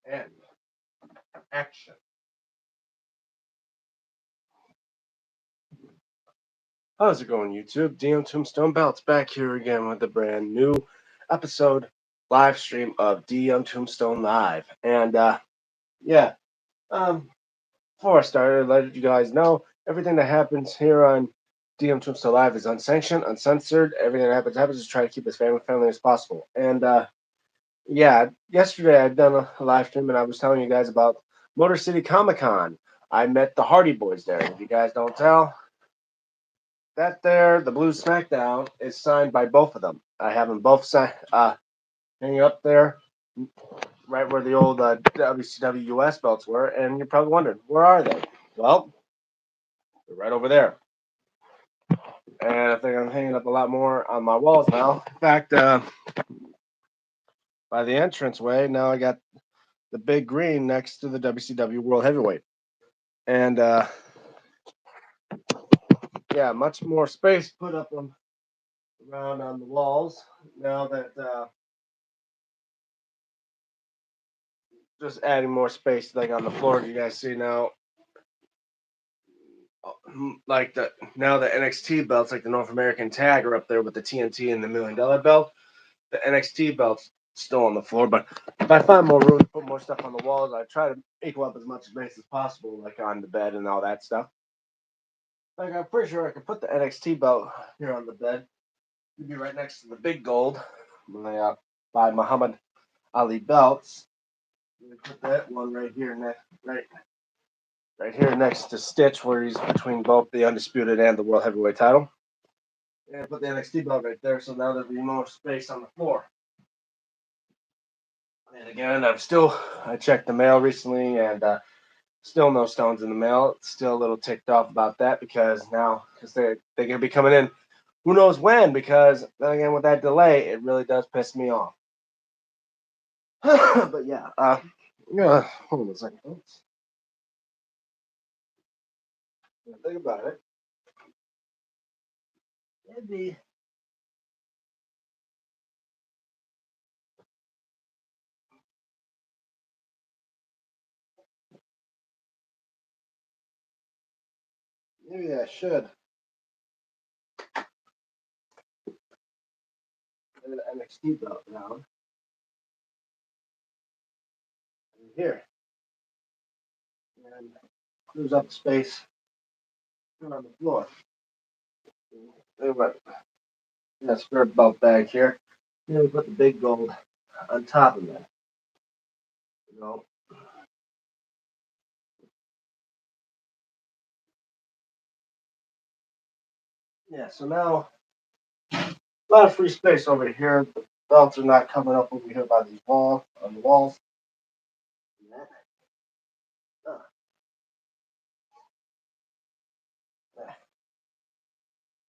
And action. How's it going, YouTube? DMTombstone Belts back here again with a brand new episode live stream of DMTombstone Live. And yeah, um, before I started, I let you guys know everything that happens here on DMTombstone Live is unsanctioned, uncensored. Everything that happens. Just try to keep as family as possible. And yeah, yesterday I'd done a live stream and I was telling you guys about Motor City Comic Con. I met the Hardy Boys there. If you guys don't tell, that there, the Blue Smackdown, is signed by both of them. I have them both hanging up there, right where the old WCW US belts were. And you're probably wondering, where are they? Well, they're right over there. And I think I'm hanging up a lot more on my walls now. In fact, by the entranceway, now I got the big green next to the WCW World Heavyweight. And yeah, much more space put up around on the walls now that just adding more space like on the floor. You guys see now, like the now the NXT belts, like the North American tag, are up there with the TNT and the $1 million belt. The NXT belt's still on the floor, but if I find more room to put more stuff on the walls, I try to equal up as much space as possible, like on the bed and all that stuff. Like I'm pretty sure I could put the NXT belt here on the bed. It'd be right next to the big gold, my by Muhammad Ali belts. Put that one right here, right here next to Stitch, where he's between both the Undisputed and the World Heavyweight title. And put the NXT belt right there, so now there'll be more space on the floor. And again, I checked the mail recently, and still no stones in the mail. Still a little ticked off about that because they're gonna be coming in, who knows when? Because then again, with that delay, it really does piss me off. But yeah, hold on a second, folks. Think about it. Maybe I should get an NXT belt down here and cruise up space on the floor. What? Yeah, spare belt bag here. Then we put the big gold on top of that. You know. Yeah. So now a lot of free space over here. The belts are not coming up over here by these on the walls. Uh,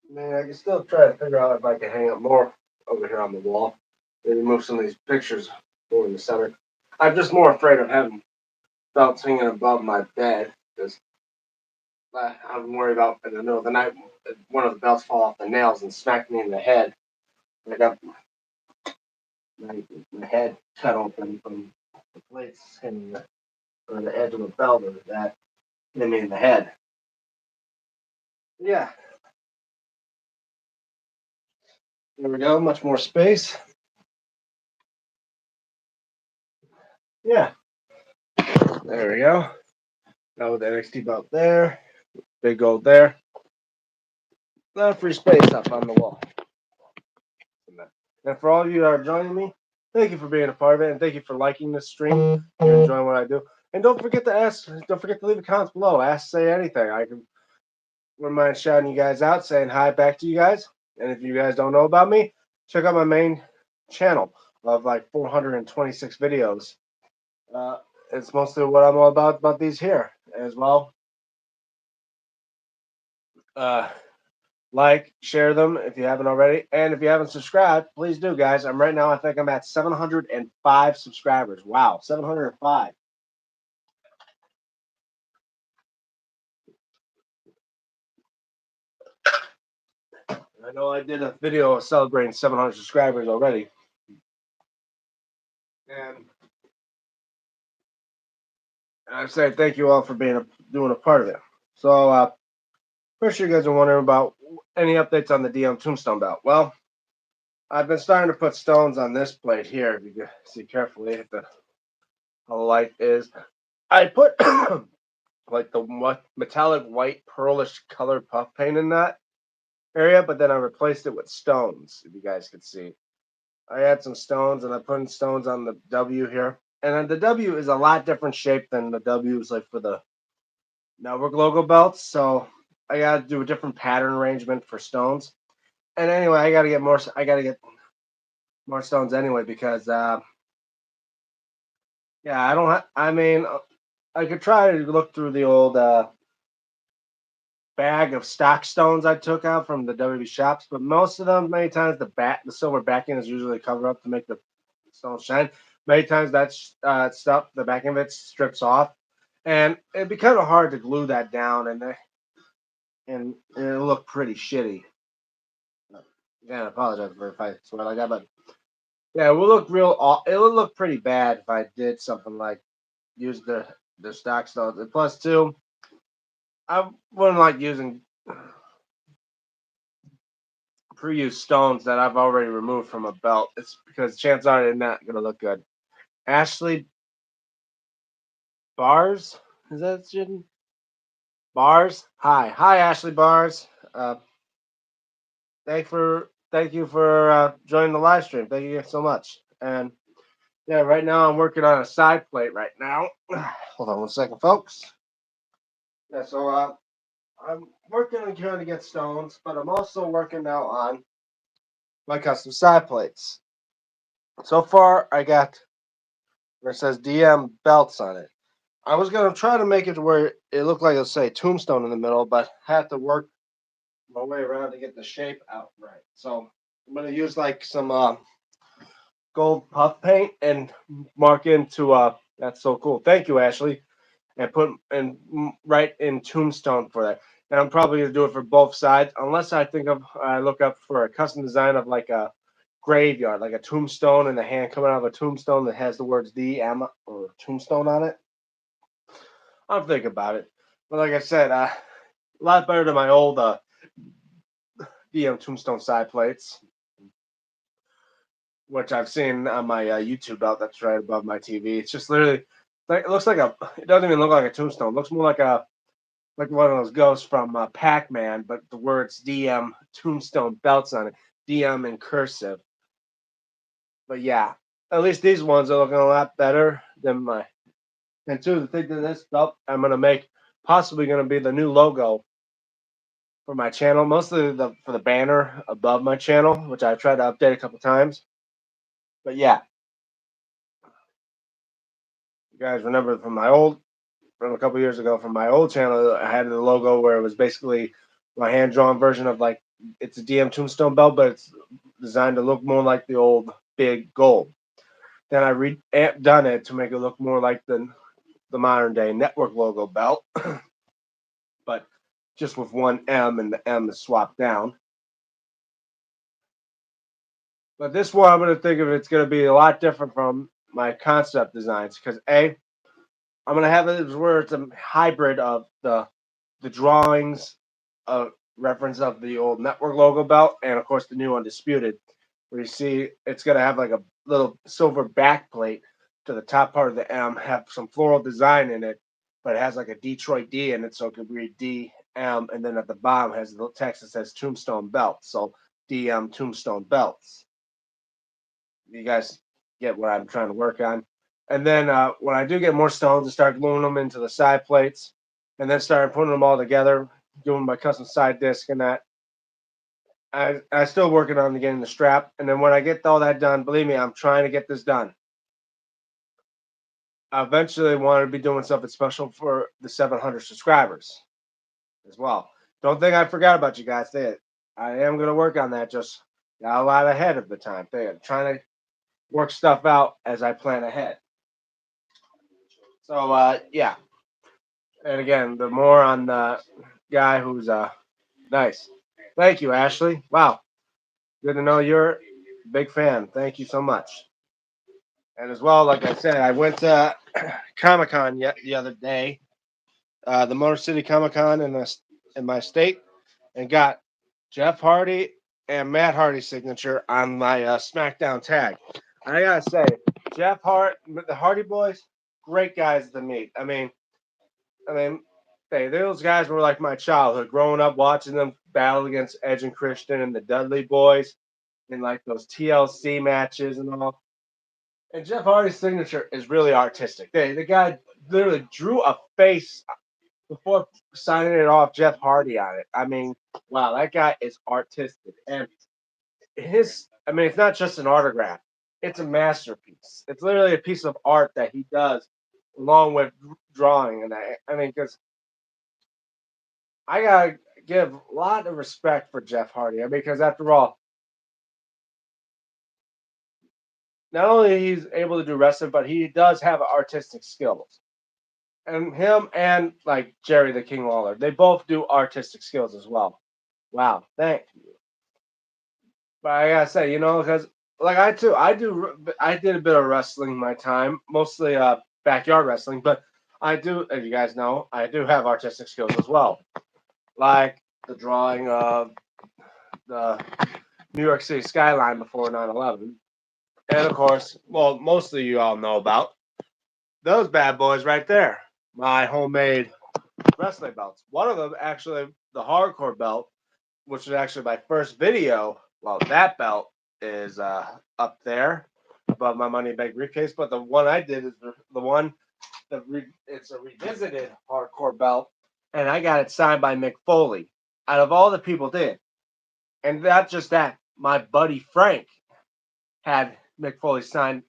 Man, I can still try to figure out if I can hang up more over here on the wall. Maybe move some of these pictures over in the center. I'm just more afraid of having belts hanging above my bed because I'm worried about in the middle of the night one of the belts fall off the nails and smack me in the head. I got my head cut open from the plates hitting on the edge of the belt, or that hit me in the head. Yeah, there we go. Much more space. Yeah, there we go. Now with the NXT belt there, big gold there. A lot of free space up on the wall. And for all of you that are joining me, thank you for being a part of it, and thank you for liking this stream. You're enjoying what I do. And don't forget to leave comments below. Say anything. I wouldn't mind shouting you guys out, saying hi back to you guys. And if you guys don't know about me, check out my main channel of like 426 videos. It's mostly what I'm all about these here as well. Like, share them if you haven't already. And if you haven't subscribed, please do, guys. I think I'm at 705 subscribers. Wow, 705. I know I did a video celebrating 700 subscribers already. And And I say thank you all for doing a part of it. So, first, you guys are wondering about any updates on the DM Tombstone belt. Well, I've been starting to put stones on this plate here. If you can see carefully how the light is, I put like the metallic white pearlish colored puff paint in that area, but then I replaced it with stones. If you guys could see, I had some stones and I put in stones on the W here, and then the W is a lot different shape than the W's like for the network logo belts. So I got to do a different pattern arrangement for stones. And anyway, I got to get more. I got to get more stones anyway because yeah, I don't. I mean, I could try to look through the old bag of stock stones I took out from the WB shops, but most of them, many times the silver backing is usually covered up to make the stones shine. Many times that stuff, the backing of it strips off, and it'd be kind of hard to glue that down, and it'll look pretty shitty. Yeah, I apologize for if I swear like that, but yeah, it will look it will look pretty bad if I did something like use the stock stones. And plus, two, I wouldn't like using pre-used stones that I've already removed from a belt. It's because chances are they're not gonna look good. Ashley Bars, is that shit? Bars? Hi, Ashley Bars. Thank you for joining the live stream. Thank you so much. And yeah, right now I'm working on a side plate right now. Hold on one second, folks. Yeah, so I'm working on trying to get stones, but I'm also working now on my custom side plates. So far, I got where it says DM belts on it. I was gonna try to make it to where it looked like it'll say Tombstone in the middle, but had to work my way around to get the shape out right. So I'm gonna use like some gold puff paint and mark into that's so cool. Thank you, Ashley, and put and right in Tombstone for that. And I'm probably gonna do it for both sides, unless I look up for a custom design of like a graveyard, like a tombstone and the hand coming out of a tombstone that has the words DM or Tombstone on it. I'll think about it. But like I said, a lot better than my old DM Tombstone side plates, which I've seen on my YouTube belt that's right above my TV. It's just literally like it looks like a. It doesn't even look like a tombstone. It looks more like one of those ghosts from Pac-Man, but the words DM Tombstone belts on it, DM in cursive. But yeah, at least these ones are looking a lot better than my. And two, the thing that this belt I'm gonna make possibly gonna be the new logo for my channel, mostly for the banner above my channel, which I tried to update a couple times. But yeah, you guys remember from a couple years ago from my old channel, I had the logo where it was basically my hand drawn version of like it's a DM Tombstone belt, but it's designed to look more like the old big gold. Then I done it to make it look more like the modern day network logo belt, but just with one M and the M is swapped down. But this one, I'm going to think of it's going to be a lot different from my concept designs because I'm going to have it where it's a hybrid of the drawings, reference of the old network logo belt, and of course the new undisputed, where you see it's going to have like a little silver back plate to the top part of the M, have some floral design in it, but it has like a Detroit D in it, so it could read DM, and then at the bottom has the text that says Tombstone Belt, so DM Tombstone Belts. You guys get what I'm trying to work on. And then when I do get more stones, I start gluing them into the side plates, and then start putting them all together, doing my custom side disc and that. I still working on getting the strap, and then when I get all that done, believe me, I'm trying to get this done. I eventually want to be doing something special for the 700 subscribers as well. Don't think I forgot about you guys. I am going to work on that. Just got a lot ahead of the time. Trying to work stuff out as I plan ahead. So yeah, and again, the more on the guy who's nice. Thank you, Ashley. Wow, good to know you're a big fan. Thank you so much. And as well, like I said, I went to Comic Con yet the other day, the Motor City Comic Con in my state, and got Jeff Hardy and Matt Hardy's signature on my SmackDown tag. And I gotta say, the Hardy Boys, great guys to meet. I mean, hey, those guys were like my childhood, growing up watching them battle against Edge and Christian and the Dudley Boys in like those TLC matches and all. And Jeff Hardy's signature is really artistic. The guy literally drew a face before signing it off Jeff Hardy on it. I mean, wow, that guy is artistic. And it's not just an autograph, it's a masterpiece. It's literally a piece of art that he does along with drawing. And because I gotta give a lot of respect for Jeff Hardy. Because after all, not only he's able to do wrestling, but he does have artistic skills. And him and like Jerry the King Lawler, they both do artistic skills as well. Wow, thank you. But I gotta say, because like I did a bit of wrestling in my time, mostly backyard wrestling, but I do, as you guys know, I do have artistic skills as well, like the drawing of the New York City skyline before 9/11, and of course, well, mostly you all know about those bad boys right there, my homemade wrestling belts. One of them, actually, the hardcore belt, which is actually my first video. Well, that belt is up there above my money bag briefcase. But the one I did is the one it's a revisited hardcore belt, and I got it signed by Mick Foley. Out of all the people did, and not just that, my buddy Frank had Mick Foley sign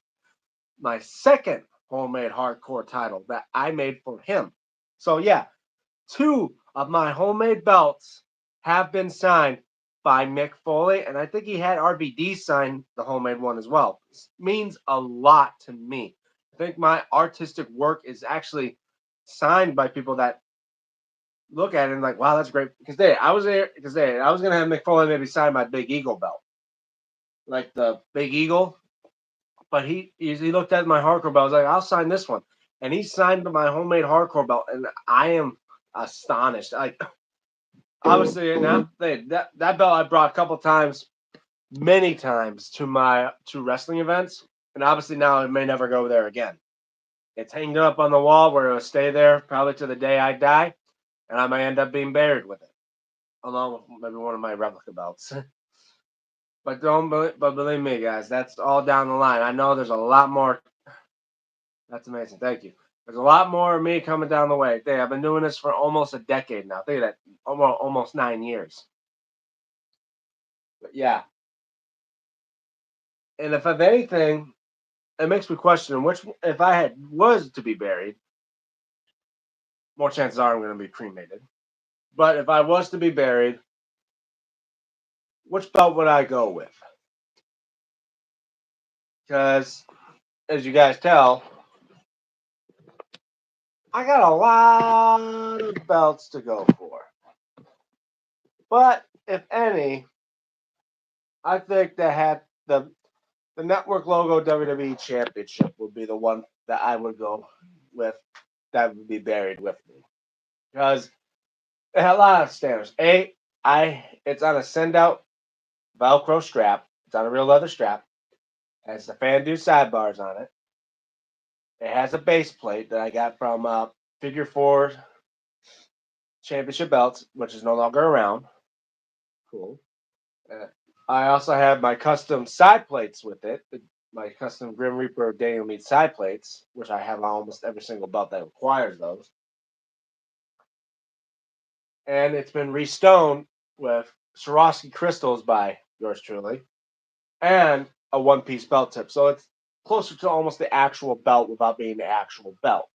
my second homemade hardcore title that I made for him. So yeah, two of my homemade belts have been signed by Mick Foley, and I think he had RBD sign the homemade one as well. This means a lot to me. I think my artistic work is actually signed by people that look at it and like, wow, that's great. Because I was there because I was gonna have Mick Foley maybe sign my Big Eagle belt, like the Big Eagle. But he looked at my hardcore belt. I was like, I'll sign this one, and he signed my homemade hardcore belt, and I am astonished. Like obviously now that belt I brought a couple times, many times to wrestling events, and obviously now it may never go there again. It's hanging up on the wall where it'll stay there probably to the day I die, and I may end up being buried with it, along with maybe one of my replica belts. But believe me, guys, that's all down the line. I know there's a lot more. That's amazing. Thank you. There's a lot more of me coming down the way. I've been doing this for almost a decade now. Think of that, almost 9 years. But yeah, and if anything, it makes me question which if I had was to be buried, more chances are I'm going to be cremated. But if I was to be buried, which belt would I go with? Because as you guys tell, I got a lot of belts to go for. But if any, I think that had the network logo WWE Championship would be the one that I would go with. That would be buried with me because it had a lot of standards. It's on a send out Velcro strap. It's on a real leather strap. It has the fan do sidebars on it. It has a base plate that I got from Figure Four Championship belts, which is no longer around. Cool. Uh, I also have my custom side plates with it. My custom Grim Reaper Daniel Meat side plates, which I have on almost every single belt that requires those. And it's been restoned with Swarovski crystals by yours truly, and a one-piece belt tip. So it's closer to almost the actual belt without being the actual belt.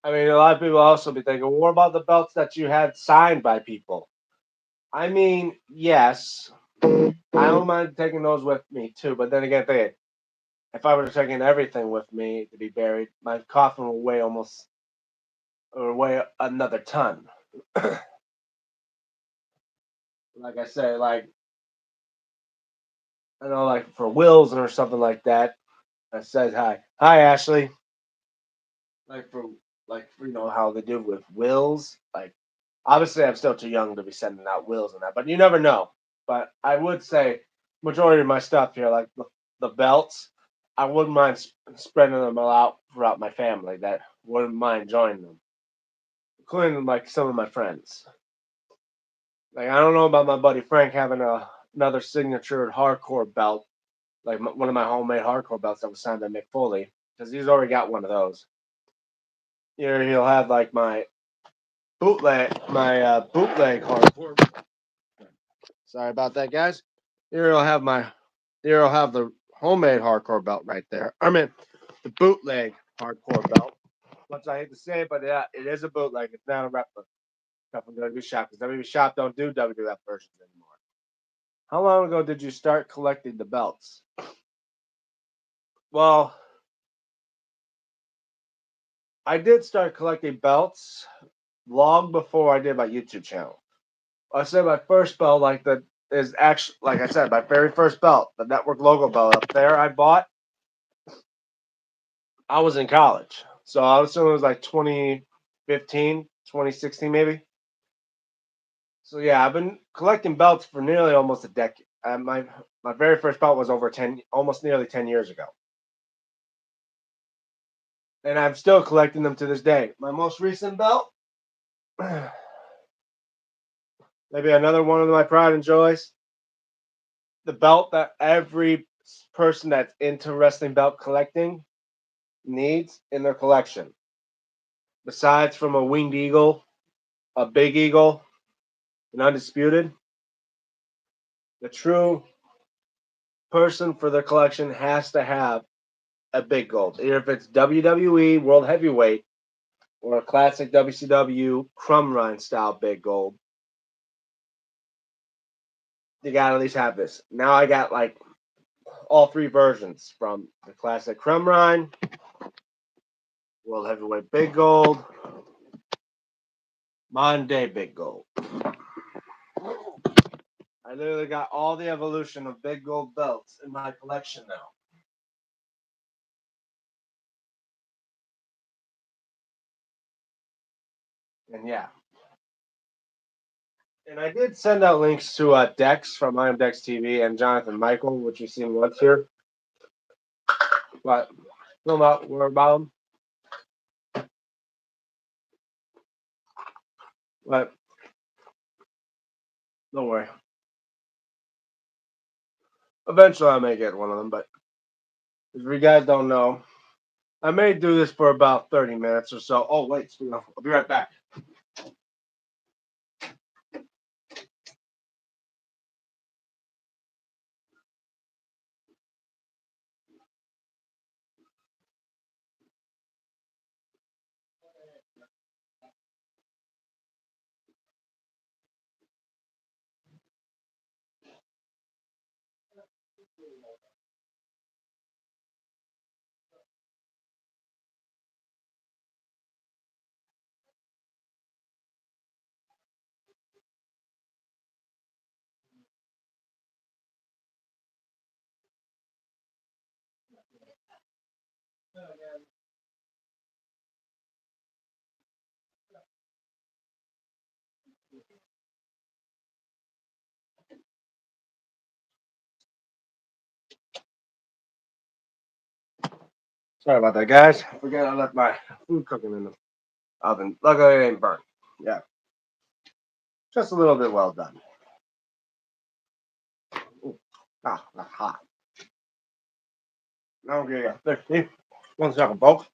I mean, a lot of people also be thinking, well, what about the belts that you had signed by people? I mean, yes, I don't mind taking those with me too. But then again, if I were to take in everything with me to be buried, my coffin will weigh another ton. Like I say, like I know, like for wills or something like that. I said hi. Hi, Ashley. Like for how they do with wills. Like obviously, I'm still too young to be sending out wills and that, but you never know. But I would say majority of my stuff here, like the belts, I wouldn't mind spreading them all out throughout my family. That wouldn't mind joining them, including like some of my friends. Like I don't know about my buddy Frank having another signature hardcore belt, like one of my homemade hardcore belts that was signed by Mick Foley, because he's already got one of those. Here he'll have like my bootleg hardcore. Sorry about that, guys. Here I'll have the homemade hardcore belt right there. I mean, the bootleg hardcore belt. Much I hate to say it, but yeah, it is a bootleg. It's not a replica from WWE Shop because WWE Shop don't do WWF versions anymore. How long ago did you start collecting the belts? Well, I did start collecting belts long before I did my YouTube channel. I said my first belt, like the is actually like I said, my very first belt, the network logo belt up there I bought. I was in college. So I was assuming it was like 2015, 2016 maybe. So yeah, I've been collecting belts for nearly almost a decade. My very first belt was over 10 almost nearly 10 years ago. And I'm still collecting them to this day. My most recent belt, maybe another one of my pride and joys, the belt that every person that's into wrestling belt collecting needs in their collection. Besides from a winged eagle, a big eagle, an undisputed, the true person for their collection has to have a big gold. Either if it's WWE World Heavyweight or a classic WCW Crumb Run style big gold, you gotta at least have this. Now I got like all three versions from the classic Crumb Run, World Heavyweight Big Gold, modern day Big Gold. I literally got all the evolution of big gold belts in my collection now. And yeah. And I did send out links to Dex from I Am Dex TV and Jonathan Michael, which you've seen once here. But no about more about them. But don't worry. Eventually I may get one of them, but if you guys don't know, I may do this for about 30 minutes or so. Oh wait, I'll be right back. Sorry about that, guys. Forget I left my food cooking in the oven. Luckily it ain't burnt. Yeah. Just a little bit well done. Ooh. That's hot. Now I'm getting thirsty. One second, folks.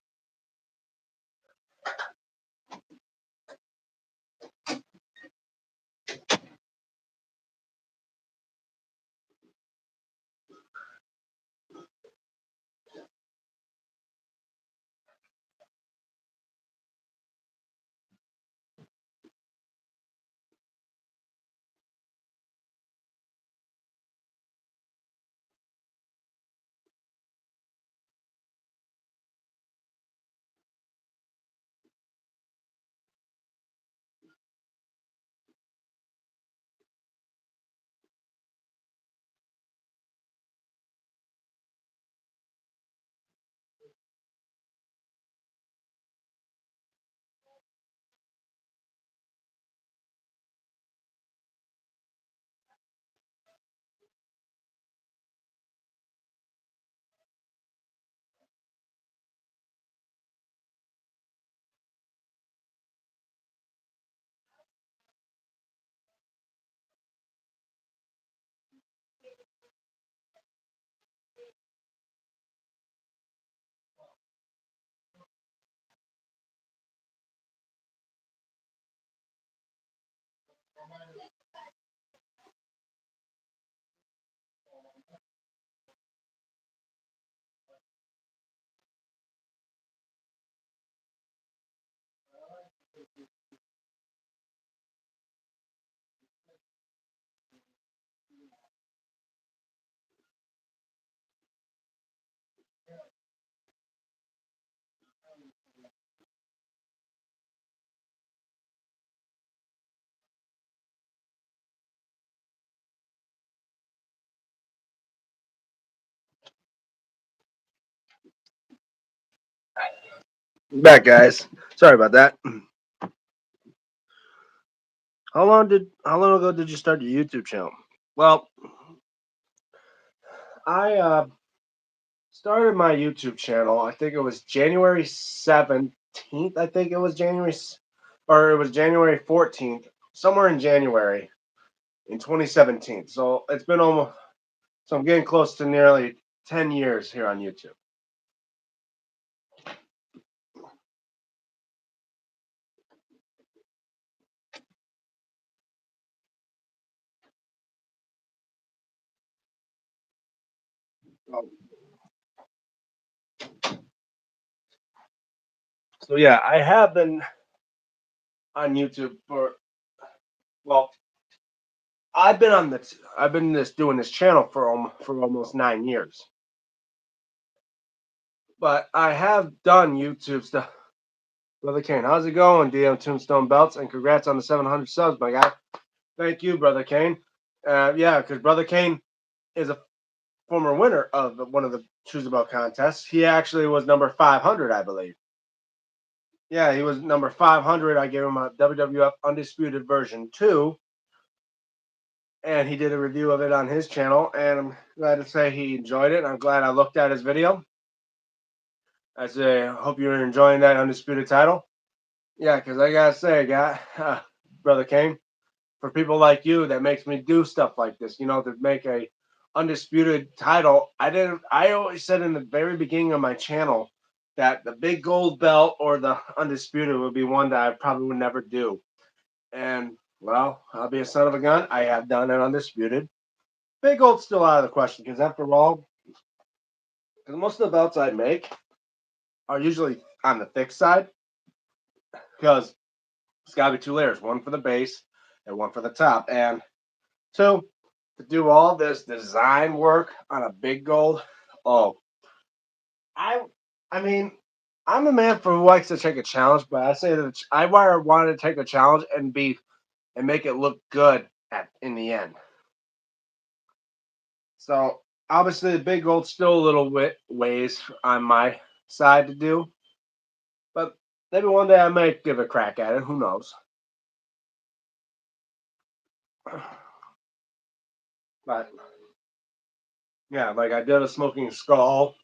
Back, guys. Sorry about that. How long ago did you start your YouTube channel? Well, I started my YouTube channel. I think it was January 17th. I think it was or it was January 14th, somewhere in January in 2017. So it's been almost. So I'm getting close to nearly 10 years here on YouTube. Um, So yeah, I have been on YouTube for well, I've been doing this channel for almost 9 years. But I have done YouTube stuff. Brother Kane, how's it going? DM Tombstone Belts, and congrats on the 700 subs, my guy. Thank you, Brother Kane. Yeah, because Brother Kane is a former winner of one of the Choose About contests. He actually was number 500, I believe. Yeah, he was number 500. I gave him a WWF Undisputed version 2, and he did a review of it on his channel, and I'm glad to say he enjoyed it. I'm glad I looked at his video. I say, hope you're enjoying that Undisputed title. Yeah, because I gotta say, Brother Kane, for people like you that makes me do stuff like this, to make a undisputed title. I always said in the very beginning of my channel that the big gold belt or the undisputed would be one that I probably would never do. And well, I'll be a son of a gun. I have done an undisputed. Big gold's still out of the question because after all, 'cause most of the belts I make are usually on the thick side because it's got to be two layers, one for the base and one for the top. And two, to do all this design work on a big gold, oh, I, I mean, I'm a man who likes to take a challenge, but I say that I wanted to take a challenge and make it look good in the end. So obviously, the big gold's still a little ways on my side to do, but maybe one day I might give a crack at it. Who knows? But yeah, like I did a smoking skull.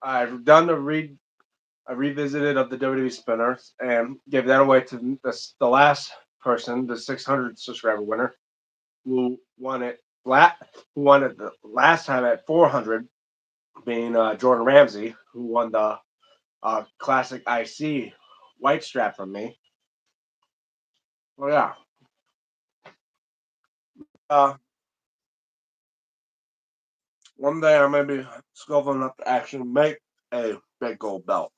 I've done a revisited of the WWE spinners and gave that away to the last person, the 600 subscriber winner, who won it flat, who won it the last time at 400, being Jordan Ramsey, who won the classic IC white strap from me. Well, yeah. Uh, One day I may be skillful enough to actually make a big gold belt.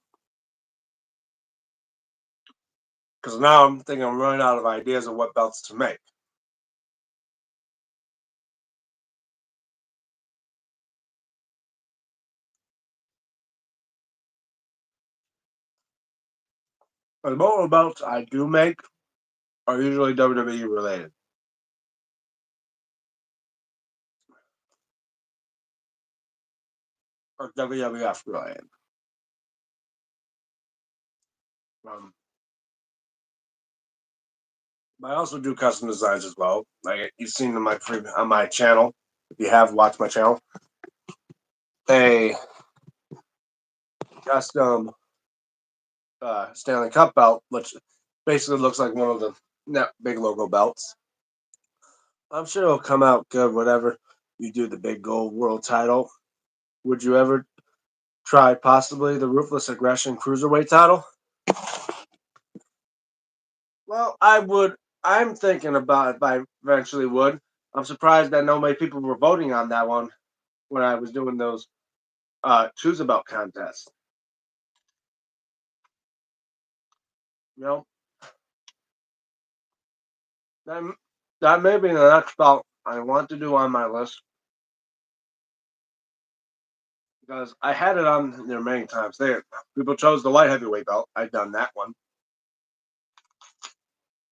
Because now I'm thinking I'm running out of ideas of what belts to make. But the most of the belts I do make are usually WWE related or WWF related. Um, but I also do custom designs as well. Like you've seen on my channel, if you have watched my channel, a custom Stanley Cup belt, which basically looks like one of the net big logo belts. I'm sure it'll come out good. Whatever you do, the big gold world title. Would you ever try possibly the Ruthless Aggression Cruiserweight title? Well, I would. I'm thinking about if I eventually would. I'm surprised that no many people were voting on that one when I was doing those choose about contests. You know, that that may be the next belt I want to do on my list because I had it on there many times. People chose the light heavyweight belt. I've done that one.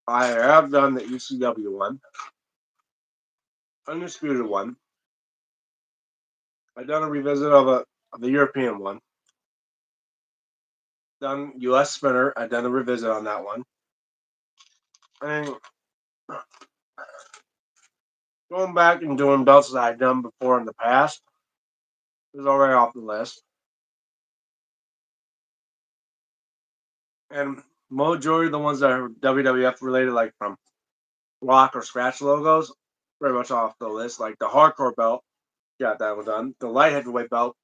I have done the ECW one, undisputed one. I've done a revisit of the European one. done U.S. Spinner. I've done a revisit on that one. And going back and doing belts that I've done before in the past is already off the list. And majority of the ones that are WWF related, like from rock or scratch logos, very much off the list. Like the hardcore belt, got that one done. The light heavyweight belt,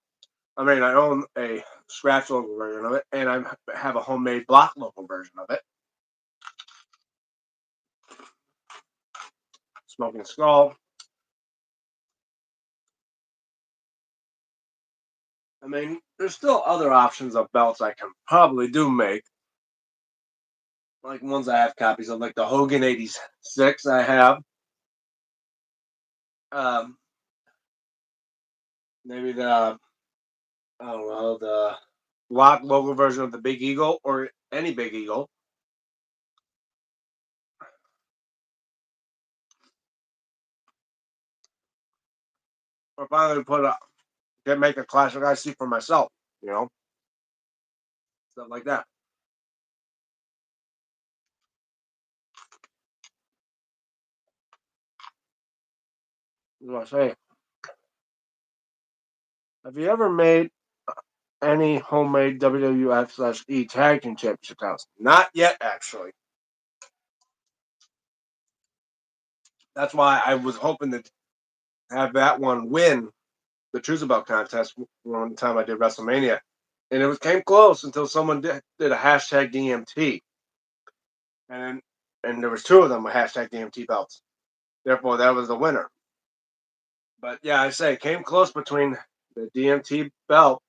I mean, I own a scratch logo version of it, and I have a homemade block logo version of it. Smoking Skull. I mean, there's still other options of belts I can probably do make. Like ones I have copies of, like the Hogan 86 I have. Um, maybe the, I don't know, the block logo version of the Big Eagle or any Big Eagle. Or finally make a classic I see for myself, stuff like that. What I say? Have you ever made any homemade WWF/E tag team championship titles? Not yet, actually. That's why I was hoping to have that one win the Choose About contest one time I did WrestleMania, and came close until someone did a hashtag DMT, and there was two of them with hashtag DMT belts. Therefore, that was the winner. But yeah, I say it came close between the DMT belt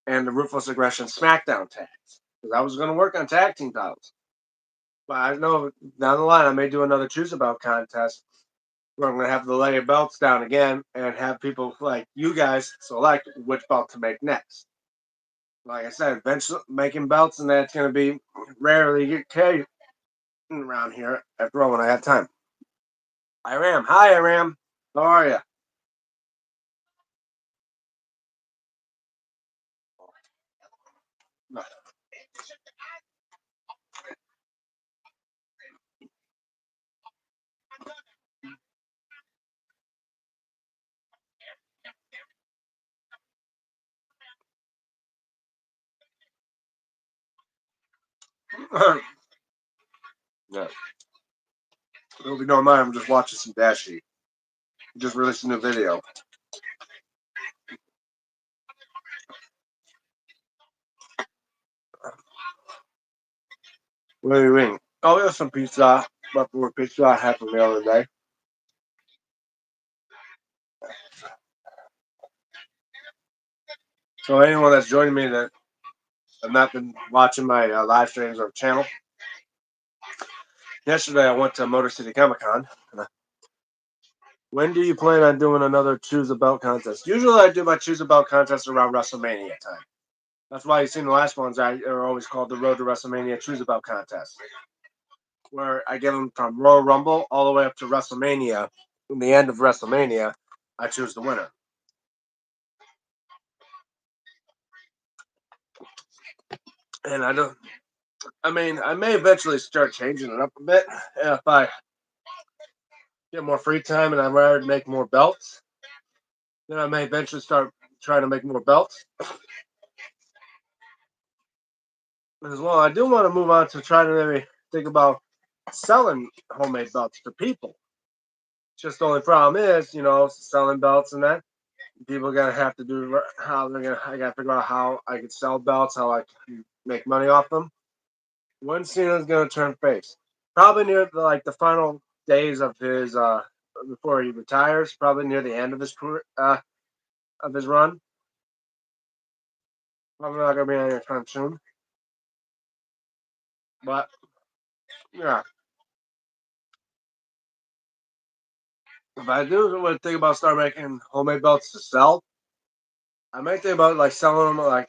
and the Ruthless Aggression SmackDown tags because I was going to work on tag team titles. But I know down the line I may do another Choose About contest where I'm going to have to lay belts down again and have people like you guys select which belt to make next. Like I said, eventually making belts, and that's going to be rarely get carried around here after all when I have time. Iram. Hi, Iram. How are you? Yeah. Hope you don't mind. I'm just watching some Dashi. Just released a new video. What do you mean? Oh, there's some pizza. Leftover pizza I had from the other day. So anyone that's joining me that have not been watching my live streams or channel, yesterday I went to Motor City Comic Con. When do you plan on doing another Choose a Belt contest? Usually I do my Choose a Belt contest around WrestleMania time. That's why you've seen the last ones are always called the Road to WrestleMania Choose a Belt contest, where I get them from Royal Rumble all the way up to WrestleMania. In the end of WrestleMania, I choose the winner. And I may eventually start changing it up a bit if I get more free time and I'm ready to make more belts. Then I may eventually start trying to make more belts. As well, I do want to move on to try to maybe think about selling homemade belts to people. Just the only problem is, selling belts and that people are gonna have to do how they're gonna. I gotta figure out how I can sell belts, how I can make money off them. When Cena's gonna turn face? Probably near the final days of his before he retires. Probably near the end of his career, of his run. Probably not gonna be anytime soon. But yeah, if I do think about start making homemade belts to sell, I might think about selling them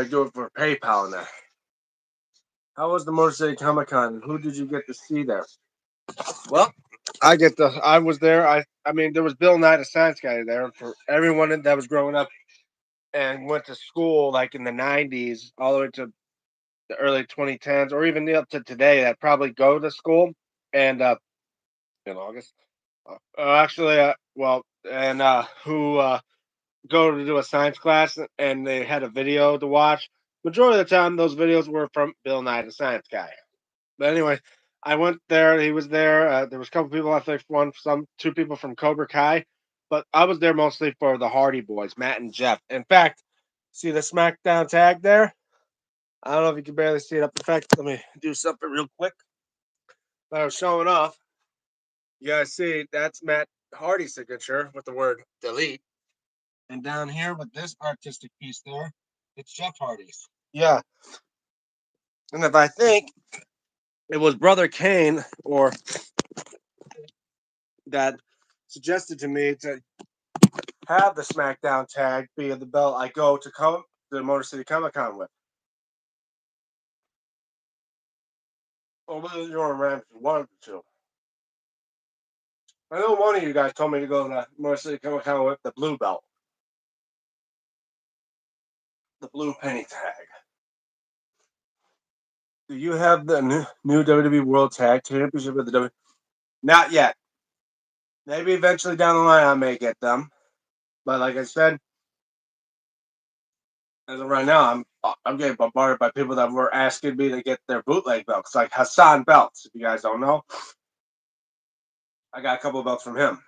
do it for PayPal and that. How was the Motor City Comic Con? Who did you get to see there? Well, I was there. I mean there was Bill Nye the Science Guy there for everyone that was growing up and went to school like in the '90s all the way to the early 2010s or even up to today that probably go to school and in August. Actually, well, and who go to do a science class and they had a video to watch. Majority of the time, those videos were from Bill Nye the Science Guy. But anyway, I went there. He was there. There was a couple people. I think two people from Cobra Kai, but I was there mostly for the Hardy Boys, Matt and Jeff. In fact, see the SmackDown tag there? I don't know if you can barely see it up. In fact, let me do something real quick. That I was showing off. You guys see that's Matt Hardy's signature with the word delete. And down here with this artistic piece there, it's Jeff Hardy's. Yeah. And if I think it was Brother Kane or that suggested to me to have the SmackDown tag be the belt I go to the Motor City Comic Con with. Or whether you're around if you wanted to. I know one of you guys told me to go to the Motor City Comic Con with the blue belt. The blue penny tag. Do you have the new WWE World Tag Championship with the WWE? Not yet. Maybe eventually down the line I may get them. But like I said, as of right now, I'm getting bombarded by people that were asking me to get their bootleg belts, like Hassan belts. If you guys don't know, I got a couple of belts from him.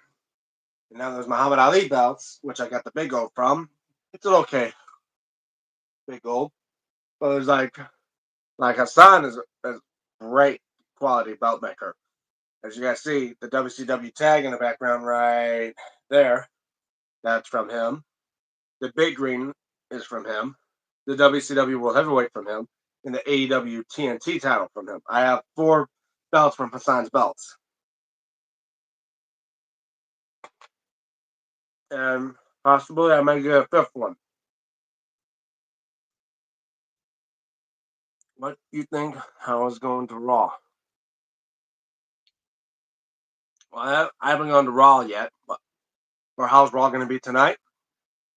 And now there's Muhammad Ali belts, which I got the big gold from. It's an okay big gold, but there's like Hassan is a great quality belt maker. As you guys see, the WCW tag in the background right there, that's from him. The big green is from him. The WCW World Heavyweight from him, and the AEW TNT title from him. I have 4 belts from Hassan's belts. And possibly I might get a 5th one. What do you think how it's going to Raw? Well, I haven't gone to Raw yet, but or how's Raw going to be tonight?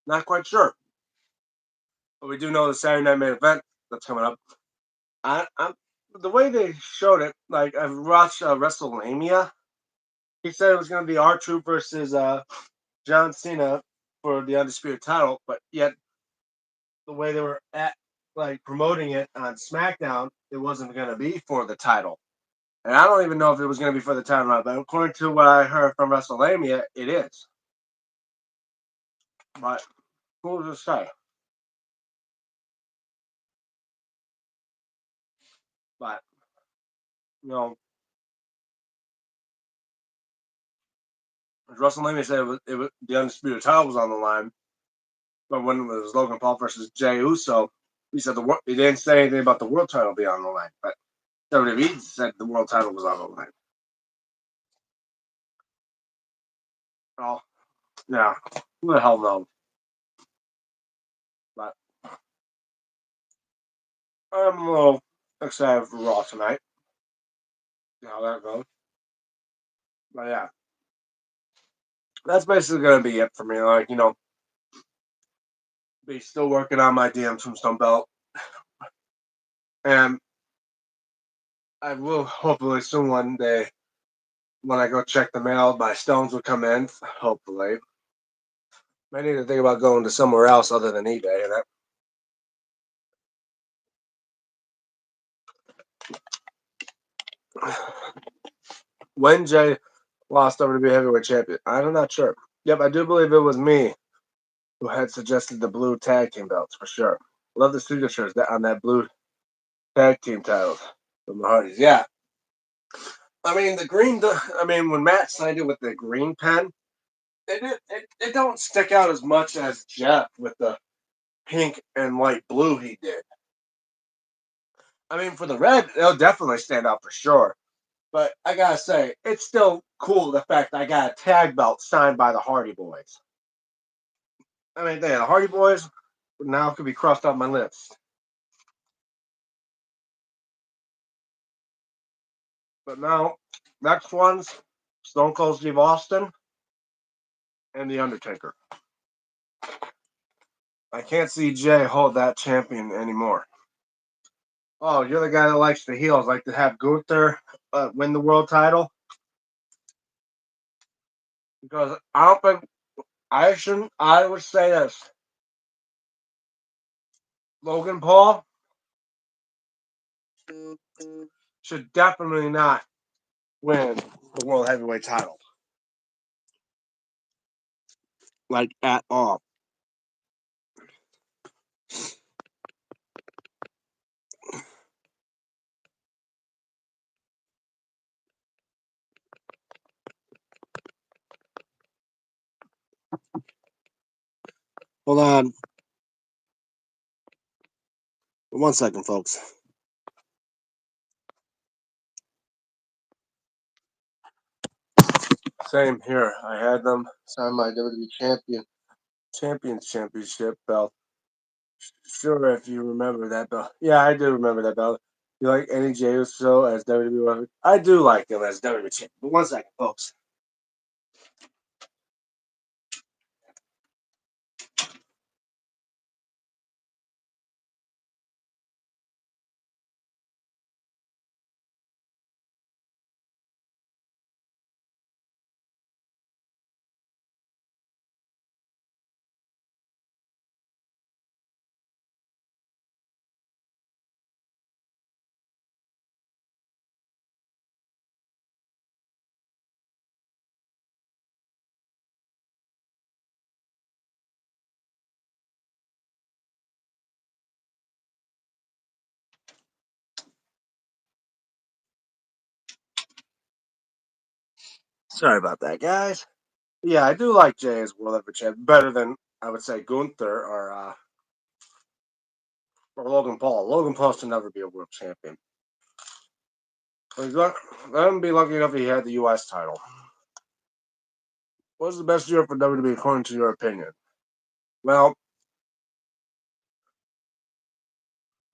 Not quite sure. But we do know the Saturday Night main event that's coming up. I'm the way they showed it, like I've watched WrestleMania. He said it was going to be R-Truth versus John Cena for the undisputed title, but yet the way they were like promoting it on SmackDown, it wasn't going to be for the title. And I don't even know if it was going to be for the title or not, but according to what I heard from WrestleMania, it is. But who's to say? But you know, WrestleMania said it was the undisputed title was on the line, but when it was Logan Paul versus Jey Uso, he said he didn't say anything about the world title being on the line, but WWE said the world title was on the line. Oh, yeah, who the hell knows? But I'm a little excited for Raw tonight. See how that goes. But yeah, that's basically gonna be it for me. Like be still working on my DMTombstone belt, and I will hopefully soon one day when I go check the mail, my stones will come in. Hopefully, I need to think about going to somewhere else other than eBay. And when Jay lost WWE Heavyweight Champion, I'm not sure. Yep, I do believe it was me who had suggested the blue tag team belts for sure. Love the signatures that on that blue tag team titles from the Hardys. Yeah, I mean the green. I mean when Matt signed it with the green pen, it don't stick out as much as Jeff with the pink and light blue he did. I mean for the red, it'll definitely stand out for sure. But I gotta say, it's still cool the fact I got a tag belt signed by the Hardy Boys. I mean, the Hardy Boys now could be crossed off my list. But now, next one's Stone Cold Steve Austin and The Undertaker. I can't see Jay hold that champion anymore. Oh, you're the guy that likes the heels, like to have Gunther win the world title? Because I don't think I shouldn't. I would say this: Logan Paul should definitely not win the world heavyweight title, like at all. Hold on, 1 second, folks. Same here. I had them sign my WWE championship belt. Sure, if you remember that belt. Yeah, I do remember that belt. You like any Jey Uso as WWE? I do like him as WWE champion. But 1 second, folks. Sorry about that, guys. Yeah, I do like Jey as world heavyweight champion better than I would say Gunther or Logan Paul. Logan Paul should never be a world champion. Let him be lucky enough he had the U.S. title. What was the best year for WWE according to your opinion? Well,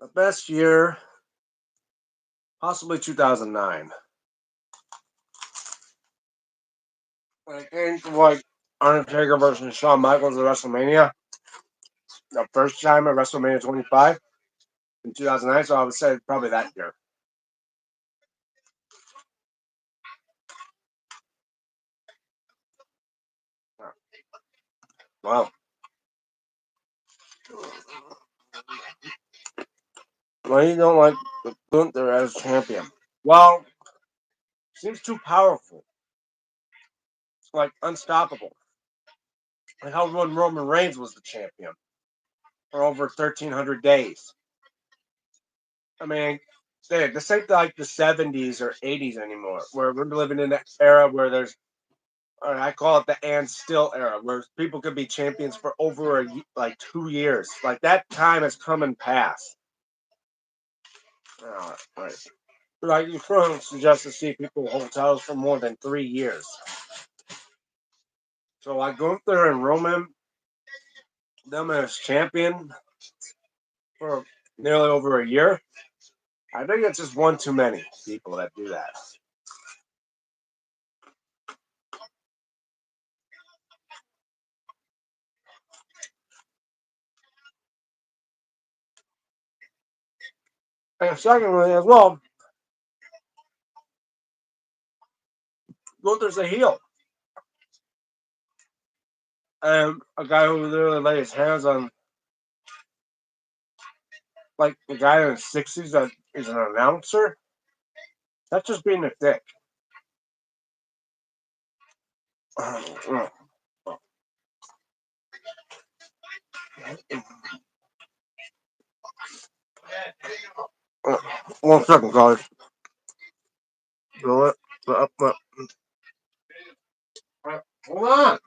the best year, possibly 2009. When it came to like Undertaker versus Shawn Michaels at WrestleMania, the first time at WrestleMania 25 in 2009, so I would say probably that year. Wow. Why you don't like Gunther as champion? Well, seems too powerful, like unstoppable. Like how when Roman Reigns was the champion for over 1,300 days. I mean, this ain't like the 70s or 80s anymore, where we're living in an era where there's, I call it the and still era, where people could be champions for over like 2 years. Like that time has come and passed. Right. Like you couldn't suggest to see people hold titles for more than 3 years. So like Gunther and Roman, them as champion for nearly over a year. I think it's just one too many people that do that. And secondly, as well, Gunther's a heel. And a guy who literally laid his hands on, like, the guy in his 60s that is an announcer. That's just being a dick. Uh, 1 second, guys. Do it. Hold on.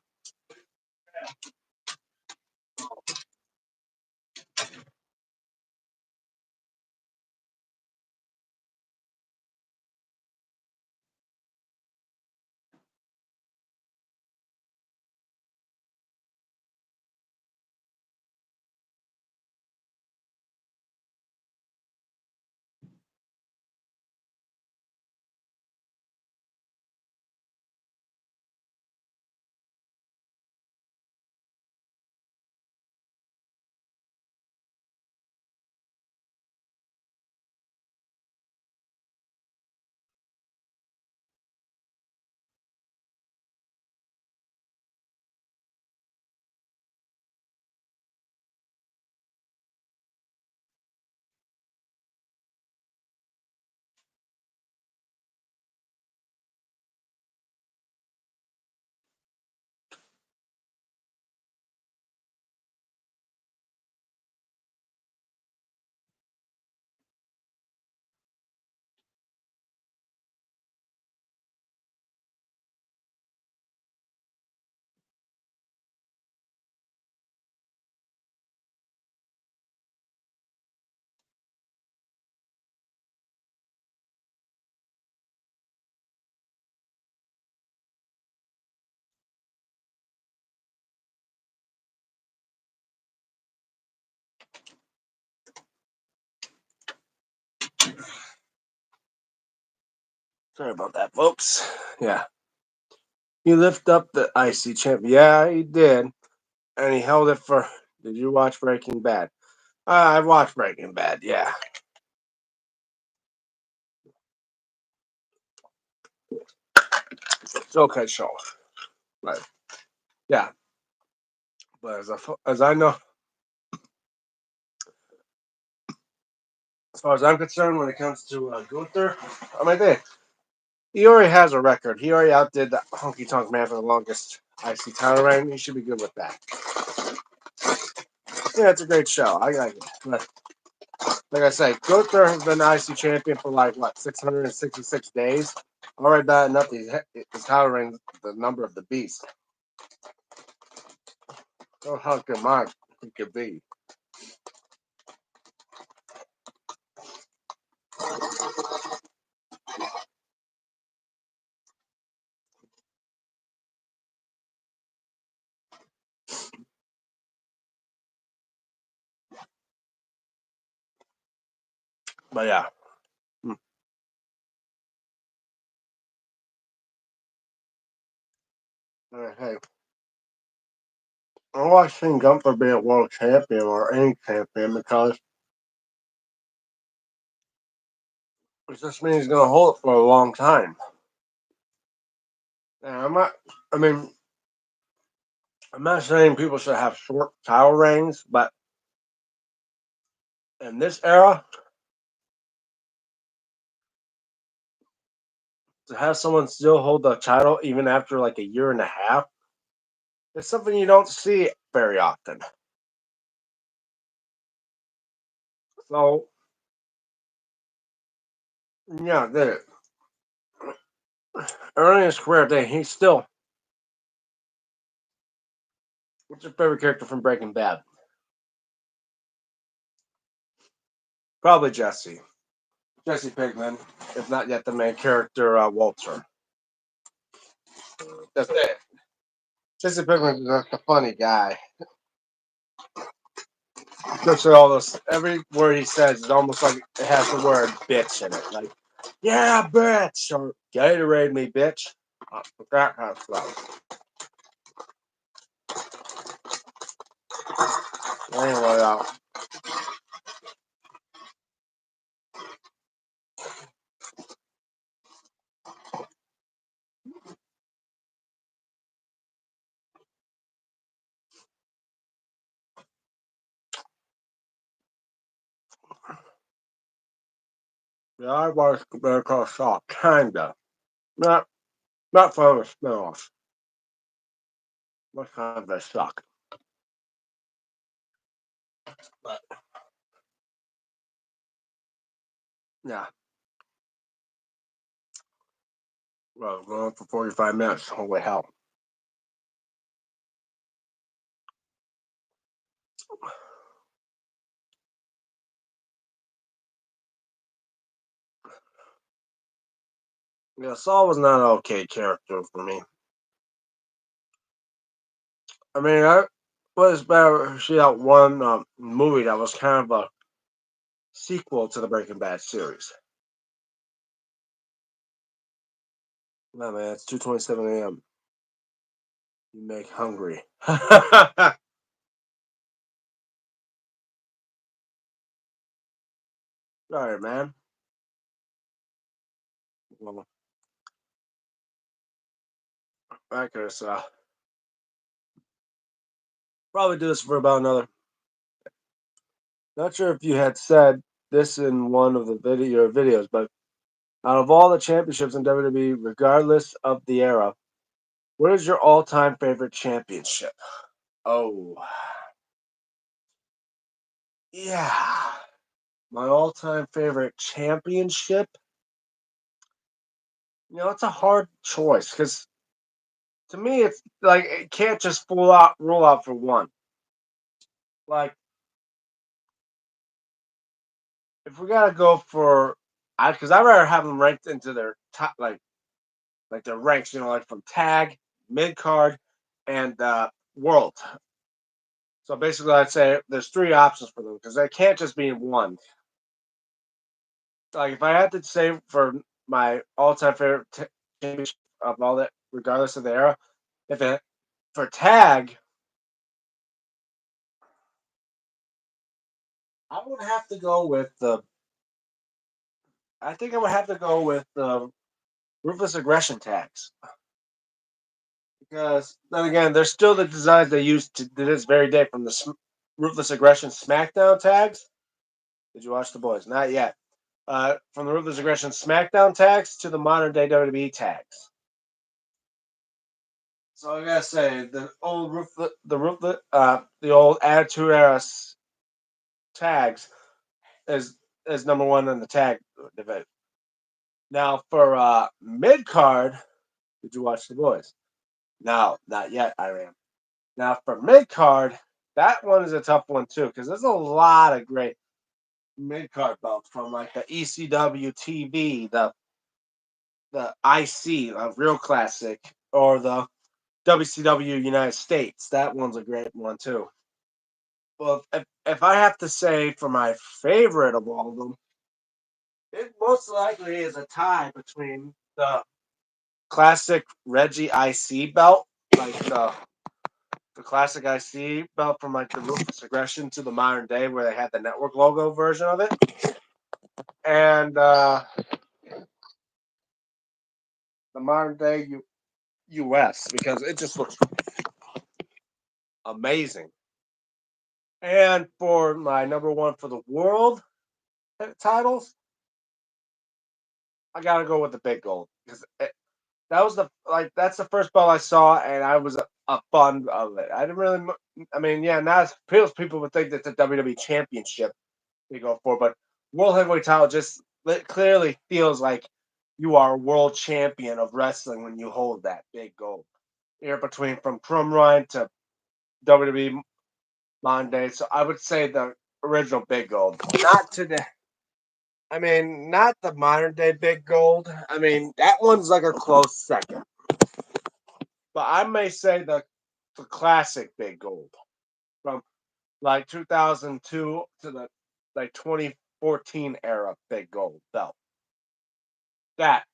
Sorry about that, folks. Yeah. He lifted up the IC champion. Yeah, he did. And he held it for. Did you watch Breaking Bad? I watched Breaking Bad, yeah. It's okay show. But, yeah. But as I know, as far as I'm concerned, when it comes to Gunther, I mean, he already has a record. He already outdid the Honky Tonk Man for the longest IC title reign. He should be good with that. Yeah, it's a great show. I like it. But, like I say, Gunther has been the IC champion for like, what, 666 days? Already bad enough. His title reign, the number of the beast. Oh, how good mind he could be. But yeah. Hey, I like seeing Gunther be a world champion or any champion because it just means he's going to hold it for a long time. Yeah, I mean, I'm not saying people should have short title reigns, but in this era, to have someone still hold the title even after like a year and a half, it's something you don't see very often. So, yeah, did it. Early in his career, he's still. What's your favorite character from Breaking Bad? Probably Jesse. Jesse Pinkman, if not yet the main character, Walter. That's it. Jesse Pinkman is a funny guy. Just all this, every word he says is almost like it has the word bitch in it. Like, yeah, bitch, or Gatorade me, bitch. That kind of stuff. Anyway, yeah, I watched Better Call Saul, kinda. Not, not for the spinoff. What kind of they suck. But, yeah. Well, going for 45 minutes. Holy hell. Yeah, Saul was not an okay character for me. I mean, I was better see that one movie that was kind of a sequel to the Breaking Bad series. No, man, it's 2:27 a.m. You make hungry. Sorry, man. Well, I could probably do this for about another. Not sure if you had said this in one of the videos, but out of all the championships in WWE, regardless of the era, what is your all-time favorite championship? Oh, yeah. My all-time favorite championship. It's a hard choice because to me, it's like it can't just full out rule out for one. Like if we gotta go for, because I'd rather have them ranked into their top, like their ranks. Like from tag, mid card, and world. So basically, I'd say there's three options for them because they can't just be in one. Like if I had to say for my all-time favorite championship of all that, regardless of the era. If it for tag, I would have to go with the. I think I would have to go with the ruthless aggression tags because then again, they're still the designs they used to this very day from the ruthless aggression SmackDown tags. Did you watch the boys? Not yet. From the ruthless aggression SmackDown tags to the modern day WWE tags. So I gotta say, the old Attitude Era tags is number one in the tag division. Now for mid card, did you watch the boys? No, not yet, Iran. Now for mid card, that one is a tough one too because there's a lot of great mid card belts from like the ECW TV, the IC, a real classic, or the WCW United States. That one's a great one too. Well, if I have to say for my favorite of all of them, it most likely is a tie between the classic Reggie IC belt, like the classic IC belt from like the Ruthless Aggression to the modern day, where they had the network logo version of it, and the modern day US because it just looks amazing. And for my number one for the world titles, I gotta go with the big gold because that was the like that's the first belt I saw, and I was a fun of it. I didn't really. I mean, yeah, now people would think that the WWE Championship they go for, but World Heavyweight Title just it clearly feels like you are a world champion of wrestling when you hold that big gold. You're between from Crumrine to WWE Monday, so I would say the original big gold, not today. I mean, not the modern day big gold. I mean, that one's like a close second. But I may say the classic big gold from like 2002 to the like 2014 era big gold belt. That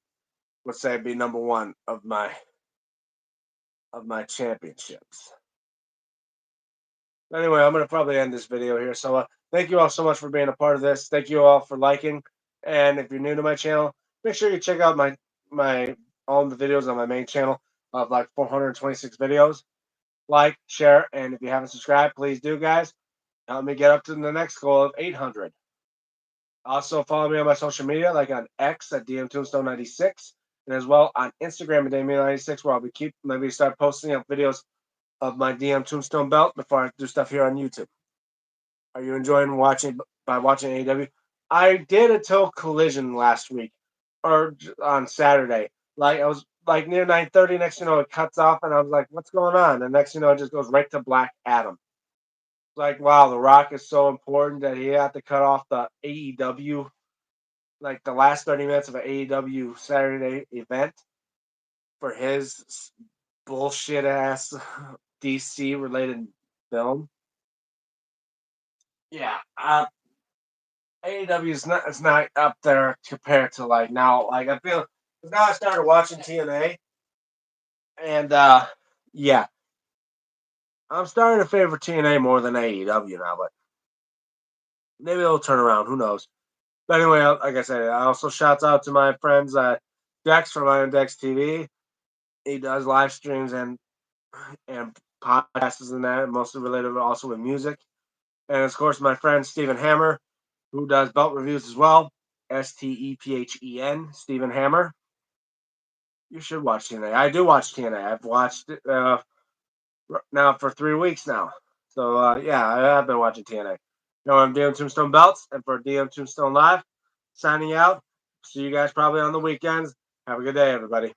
would say be number one of my championships. Anyway, I'm gonna probably end this video here. So thank you all so much for being a part of this. Thank you all for liking. And if you're new to my channel, make sure you check out my all the videos on my main channel of like 426 videos. Like, share, and if you haven't subscribed, please do, guys. Help me get up to the next goal of 800. Also, follow me on my social media, like on X at DMTombstone96, and as well on Instagram at Damien96, where I'll be maybe start posting up videos of my DM Tombstone belt before I do stuff here on YouTube. Are you enjoying watching AEW? I did until Collision last week or on Saturday. Like I was like near 9:30. Next, it cuts off, and I was like, "What's going on?" And next, it just goes right to Black Adam. Like, wow, The Rock is so important that he had to cut off the AEW, like the last 30 minutes of an AEW Saturday event for his bullshit ass DC related film. Yeah, AEW is not it's not up there compared to like now. Like I feel because now I started watching TNA, and yeah, I'm starting to favor TNA more than AEW now. But maybe it'll turn around. Who knows? But anyway, like I said, I also shouts out to my friends Dex from Iron Dex TV. He does live streams and podcasts and that, mostly related also with music. And of course, my friend Stephen Hammer, who does belt reviews as well. Stephen Stephen Hammer. You should watch TNA. I do watch TNA. I've watched it now for 3 weeks now. So yeah, I have been watching TNA. I'm DM Tombstone Belts, and for DM Tombstone Live, signing out. See you guys probably on the weekends. Have a good day, everybody.